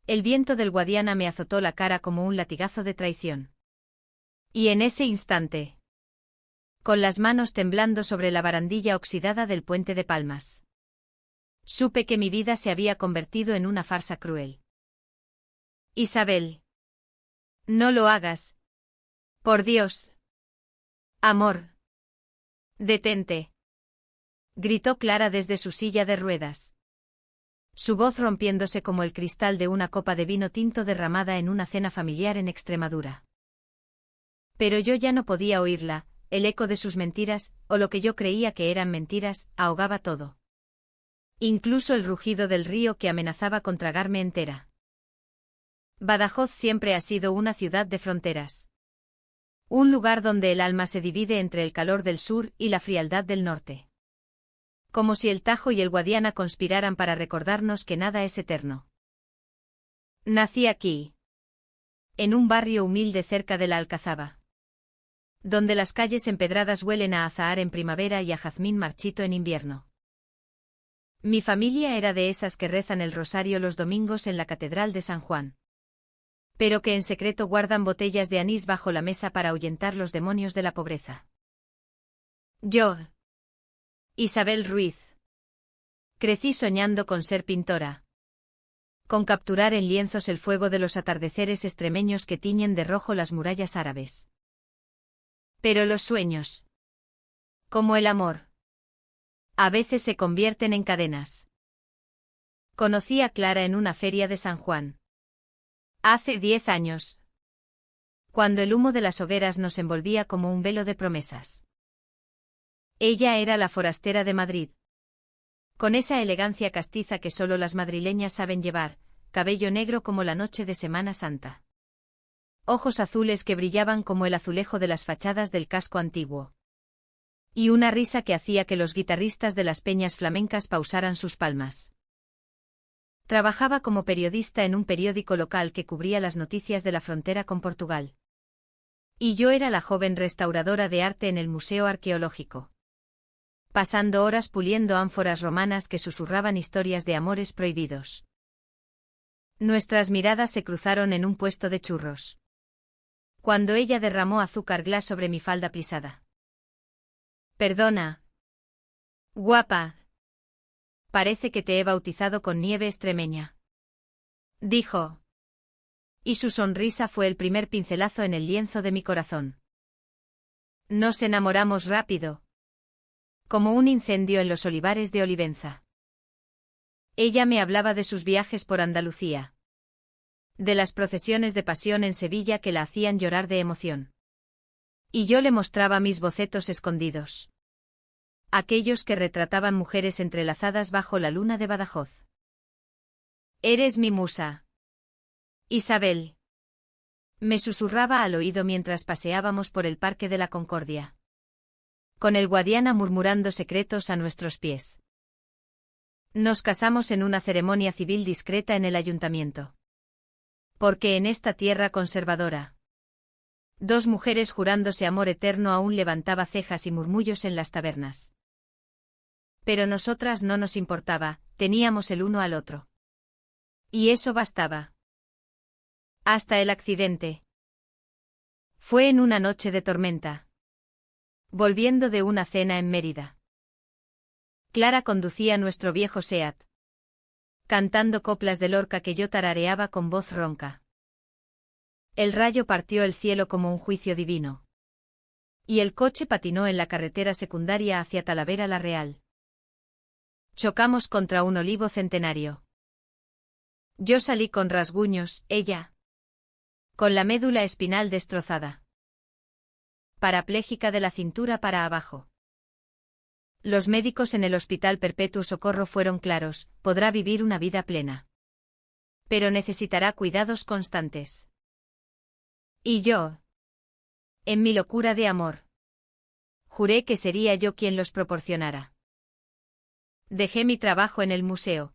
El viento del Guadiana me azotó la cara como un latigazo de traición. Y en ese instante, con las manos temblando sobre la barandilla oxidada del puente de Palmas, supe que mi vida se había convertido en una farsa cruel. Isabel. No lo hagas. Por Dios. Amor. Detente. Gritó Clara desde su silla de ruedas. Su voz rompiéndose como el cristal de una copa de vino tinto derramada en una cena familiar en Extremadura. Pero yo ya no podía oírla, el eco de sus mentiras, o lo que yo creía que eran mentiras, ahogaba todo. Incluso el rugido del río que amenazaba con tragarme entera. Badajoz siempre ha sido una ciudad de fronteras. Un lugar donde el alma se divide entre el calor del sur y la frialdad del norte. Como si el Tajo y el Guadiana conspiraran para recordarnos que nada es eterno. Nací aquí. En un barrio humilde cerca de la Alcazaba. Donde las calles empedradas huelen a azahar en primavera y a jazmín marchito en invierno. Mi familia era de esas que rezan el rosario los domingos en la Catedral de San Juan. Pero que en secreto guardan botellas de anís bajo la mesa para ahuyentar los demonios de la pobreza. Yo, Isabel Ruiz, crecí soñando con ser pintora. Con capturar en lienzos el fuego de los atardeceres extremeños que tiñen de rojo las murallas árabes. Pero los sueños, como el amor, a veces se convierten en cadenas. Conocí a Clara en una feria de San Juan. Hace 10 años. Cuando el humo de las hogueras nos envolvía como un velo de promesas. Ella era la forastera de Madrid. Con esa elegancia castiza que solo las madrileñas saben llevar, cabello negro como la noche de Semana Santa. Ojos azules que brillaban como el azulejo de las fachadas del casco antiguo. Y una risa que hacía que los guitarristas de las peñas flamencas pausaran sus palmas. Trabajaba como periodista en un periódico local que cubría las noticias de la frontera con Portugal. Y yo era la joven restauradora de arte en el Museo Arqueológico. Pasando horas puliendo ánforas romanas que susurraban historias de amores prohibidos. Nuestras miradas se cruzaron en un puesto de churros. Cuando ella derramó azúcar glas sobre mi falda plisada. Perdona. Guapa. Parece que te he bautizado con nieve extremeña. Dijo. Y su sonrisa fue el primer pincelazo en el lienzo de mi corazón. Nos enamoramos rápido. Como un incendio en los olivares de Olivenza. Ella me hablaba de sus viajes por Andalucía. De las procesiones de pasión en Sevilla que la hacían llorar de emoción. Y yo le mostraba mis bocetos escondidos. Aquellos que retrataban mujeres entrelazadas bajo la luna de Badajoz. Eres mi musa. Isabel. Me susurraba al oído mientras paseábamos por el Parque de la Concordia. Con el Guadiana murmurando secretos a nuestros pies. Nos casamos en una ceremonia civil discreta en el ayuntamiento. Porque en esta tierra conservadora. Dos mujeres jurándose amor eterno aún levantaba cejas y murmullos en las tabernas. Pero nosotras no nos importaba, teníamos el uno al otro. Y eso bastaba. Hasta el accidente. Fue en una noche de tormenta. Volviendo de una cena en Mérida. Clara conducía nuestro viejo Seat. Cantando coplas de Lorca que yo tarareaba con voz ronca. El rayo partió el cielo como un juicio divino. Y el coche patinó en la carretera secundaria hacia Talavera la Real. Chocamos contra un olivo centenario. Yo salí con rasguños, ella. Con la médula espinal destrozada. Parapléjica de la cintura para abajo. Los médicos en el Hospital Perpetuo Socorro fueron claros, podrá vivir una vida plena. Pero necesitará cuidados constantes. Y yo. En mi locura de amor. Juré que sería yo quien los proporcionara. Dejé mi trabajo en el museo.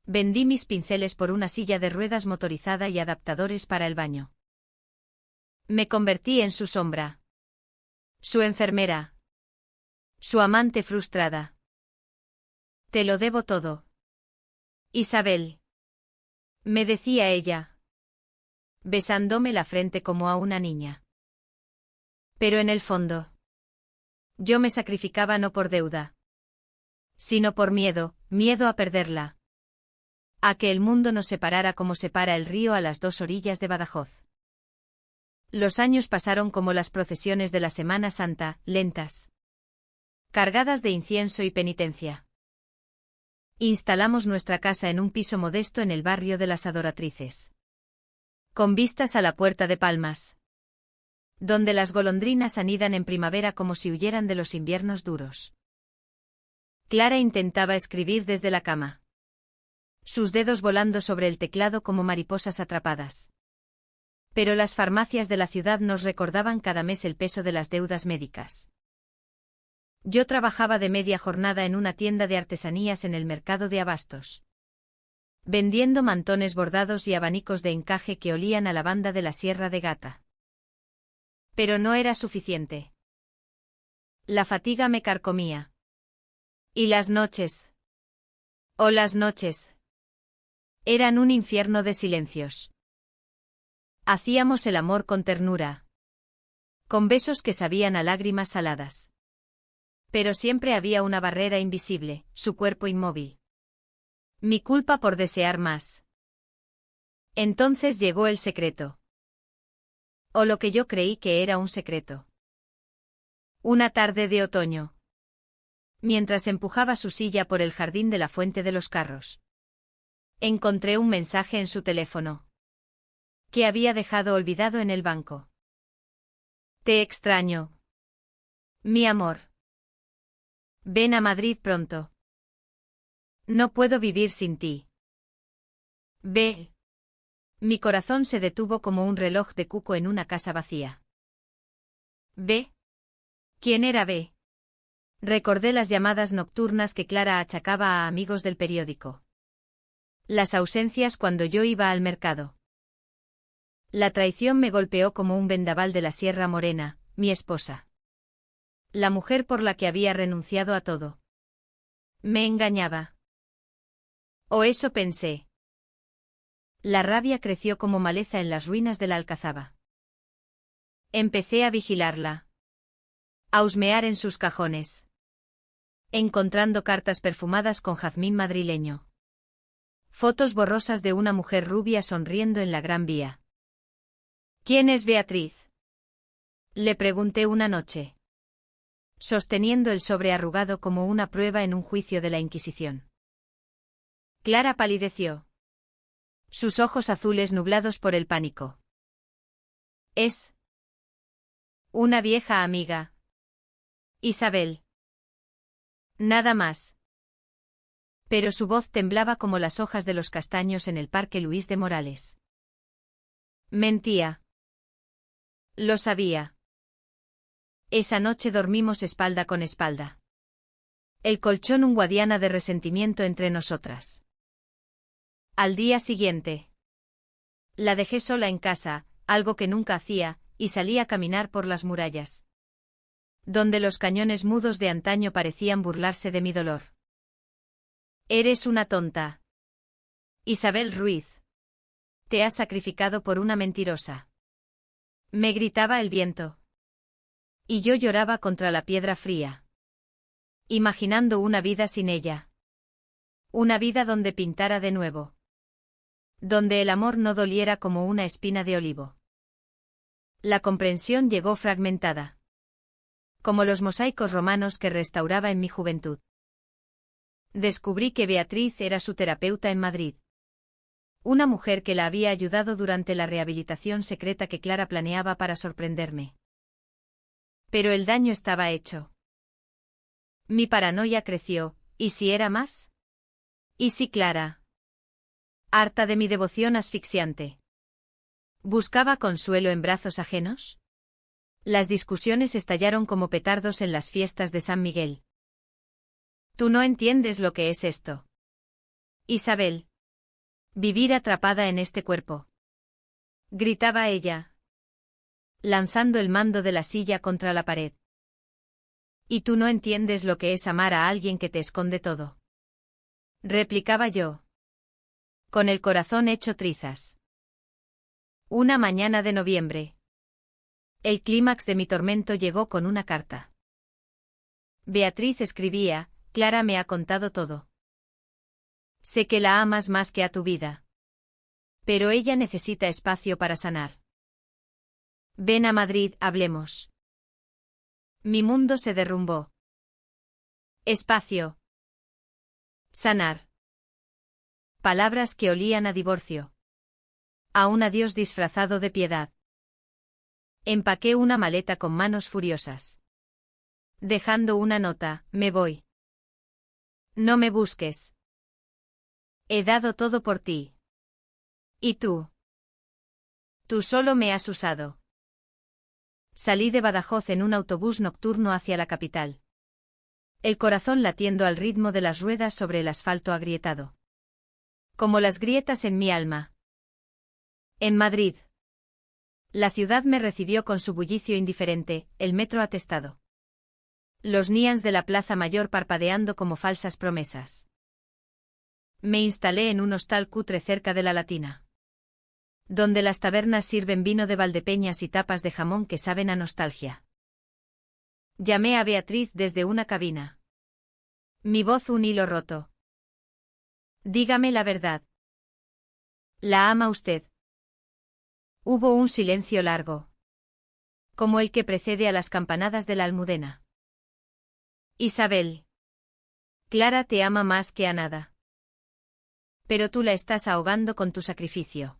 Vendí mis pinceles por una silla de ruedas motorizada y adaptadores para el baño. Me convertí en su sombra. Su enfermera. Su amante frustrada. Te lo debo todo. Isabel. me decía ella, besándome la frente como a una niña. Pero en el fondo, yo me sacrificaba no por deuda, sino por miedo, miedo a perderla. A que el mundo nos separara como separa el río a las dos orillas de Badajoz. Los años pasaron como las procesiones de la Semana Santa, lentas, cargadas de incienso y penitencia. Instalamos nuestra casa en un piso modesto en el barrio de las Adoratrices, con vistas a la Puerta de Palmas, donde las golondrinas anidan en primavera como si huyeran de los inviernos duros. Clara intentaba escribir desde la cama, sus dedos volando sobre el teclado como mariposas atrapadas. Pero las farmacias de la ciudad nos recordaban cada mes el peso de las deudas médicas. Yo trabajaba de media jornada en una tienda de artesanías en el mercado de abastos, vendiendo mantones bordados y abanicos de encaje que olían a lavanda de la Sierra de Gata. Pero no era suficiente. La fatiga me carcomía. Y las noches. Oh, las noches. Eran un infierno de silencios. Hacíamos el amor con ternura, con besos que sabían a lágrimas saladas. Pero siempre había una barrera invisible, su cuerpo inmóvil. Mi culpa por desear más. Entonces llegó el secreto. O lo que yo creí que era un secreto. Una tarde de otoño, mientras empujaba su silla por el jardín de la Fuente de los Carros, encontré un mensaje en su teléfono, que había dejado olvidado en el banco. Te extraño, mi amor. Ven a Madrid pronto. No puedo vivir sin ti. Ve. Mi corazón se detuvo como un reloj de cuco en una casa vacía. ¿Ve? ¿Quién era B? Recordé las llamadas nocturnas que Clara achacaba a amigos del periódico. Las ausencias cuando yo iba al mercado. La traición me golpeó como un vendaval de la Sierra Morena, mi esposa. La mujer por la que había renunciado a todo. Me engañaba. O eso pensé. La rabia creció como maleza en las ruinas de la Alcazaba. Empecé a vigilarla. A husmear en sus cajones. Encontrando cartas perfumadas con jazmín madrileño. Fotos borrosas de una mujer rubia sonriendo en la Gran Vía. ¿Quién es Beatriz? Le pregunté una noche, sosteniendo el sobre arrugado como una prueba en un juicio de la Inquisición. Clara palideció. Sus ojos azules nublados por el pánico. Es una vieja amiga. Isabel. Nada más. Pero su voz temblaba como las hojas de los castaños en el Parque Luis de Morales. Mentía. Lo sabía. Esa noche dormimos espalda con espalda. El colchón un guadiana de resentimiento entre nosotras. Al día siguiente, la dejé sola en casa, algo que nunca hacía, y salí a caminar por las murallas, donde los cañones mudos de antaño parecían burlarse de mi dolor. Eres una tonta. Isabel Ruiz. Te has sacrificado por una mentirosa. Me gritaba el viento. Y yo lloraba contra la piedra fría, imaginando una vida sin ella. Una vida donde pintara de nuevo. Donde el amor no doliera como una espina de olivo. La comprensión llegó fragmentada. Como los mosaicos romanos que restauraba en mi juventud. Descubrí que Beatriz era su terapeuta en Madrid. Una mujer que la había ayudado durante la rehabilitación secreta que Clara planeaba para sorprenderme. Pero el daño estaba hecho. Mi paranoia creció, ¿y si era más? ¿Y si Clara, harta de mi devoción asfixiante, buscaba consuelo en brazos ajenos? Las discusiones estallaron como petardos en las fiestas de San Miguel. Tú no entiendes lo que es esto, Isabel. Vivir atrapada en este cuerpo. Gritaba ella, lanzando el mando de la silla contra la pared. Y tú no entiendes lo que es amar a alguien que te esconde todo. Replicaba yo. Con el corazón hecho trizas. Una mañana de noviembre. El clímax de mi tormento llegó con una carta. Beatriz escribía: Clara me ha contado todo. Sé que la amas más que a tu vida. Pero ella necesita espacio para sanar. Ven a Madrid, hablemos. Mi mundo se derrumbó. Espacio. Sanar. Palabras que olían a divorcio. A un adiós disfrazado de piedad. Empaqué una maleta con manos furiosas. Dejando una nota: me voy. No me busques. He dado todo por ti. ¿Y tú? Tú solo me has usado. Salí de Badajoz en un autobús nocturno hacia la capital. El corazón latiendo al ritmo de las ruedas sobre el asfalto agrietado. Como las grietas en mi alma. En Madrid. La ciudad me recibió con su bullicio indiferente, el metro atestado. Los neons de la Plaza Mayor parpadeando como falsas promesas. Me instalé en un hostal cutre cerca de la Latina. Donde las tabernas sirven vino de Valdepeñas y tapas de jamón que saben a nostalgia. Llamé a Beatriz desde una cabina. Mi voz un hilo roto. Dígame la verdad. ¿La ama usted? Hubo un silencio largo. Como el que precede a las campanadas de la Almudena. Isabel. Clara te ama más que a nada. Pero tú la estás ahogando con tu sacrificio.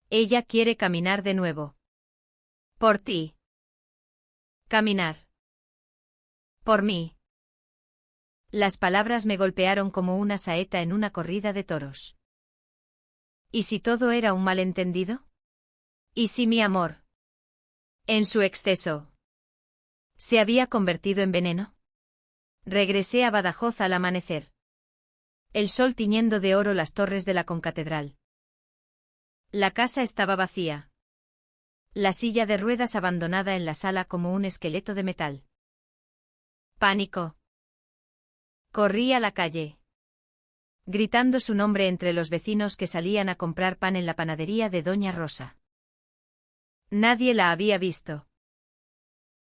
Ella quiere caminar de nuevo. Por ti. Caminar. Por mí. Las palabras me golpearon como una saeta en una corrida de toros. ¿Y si todo era un malentendido? ¿Y si mi amor, en su exceso, se había convertido en veneno? Regresé a Badajoz al amanecer. El sol tiñendo de oro las torres de la concatedral. La casa estaba vacía. La silla de ruedas abandonada en la sala como un esqueleto de metal. Pánico. Corrí a la calle. Gritando su nombre entre los vecinos que salían a comprar pan en la panadería de Doña Rosa. Nadie la había visto.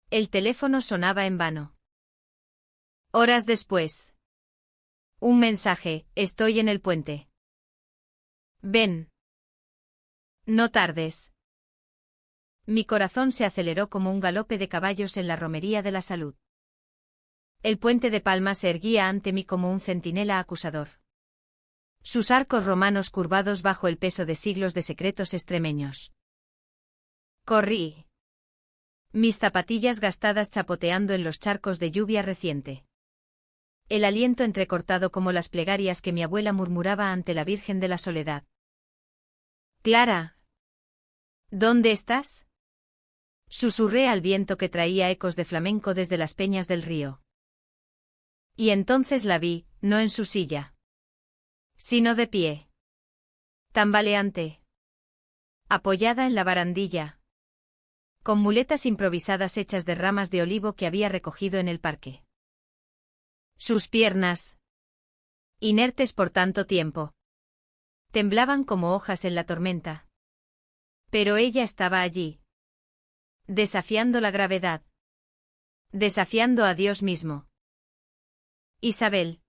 El teléfono sonaba en vano. Horas después. Un mensaje: estoy en el puente. Ven. No tardes. Mi corazón se aceleró como un galope de caballos en la romería de la salud. El puente de Palma se erguía ante mí como un centinela acusador. Sus arcos romanos curvados bajo el peso de siglos de secretos extremeños. Corrí. Mis zapatillas gastadas chapoteando en los charcos de lluvia reciente. El aliento entrecortado como las plegarias que mi abuela murmuraba ante la Virgen de la Soledad. Clara. ¿Dónde estás? Susurré al viento que traía ecos de flamenco desde las peñas del río. Y entonces la vi, no en su silla, sino de pie. Tambaleante. Apoyada en la barandilla. Con muletas improvisadas hechas de ramas de olivo que había recogido en el parque. Sus piernas, inertes por tanto tiempo, temblaban como hojas en la tormenta. Pero ella estaba allí. Desafiando la gravedad. Desafiando a Dios mismo. Isabel.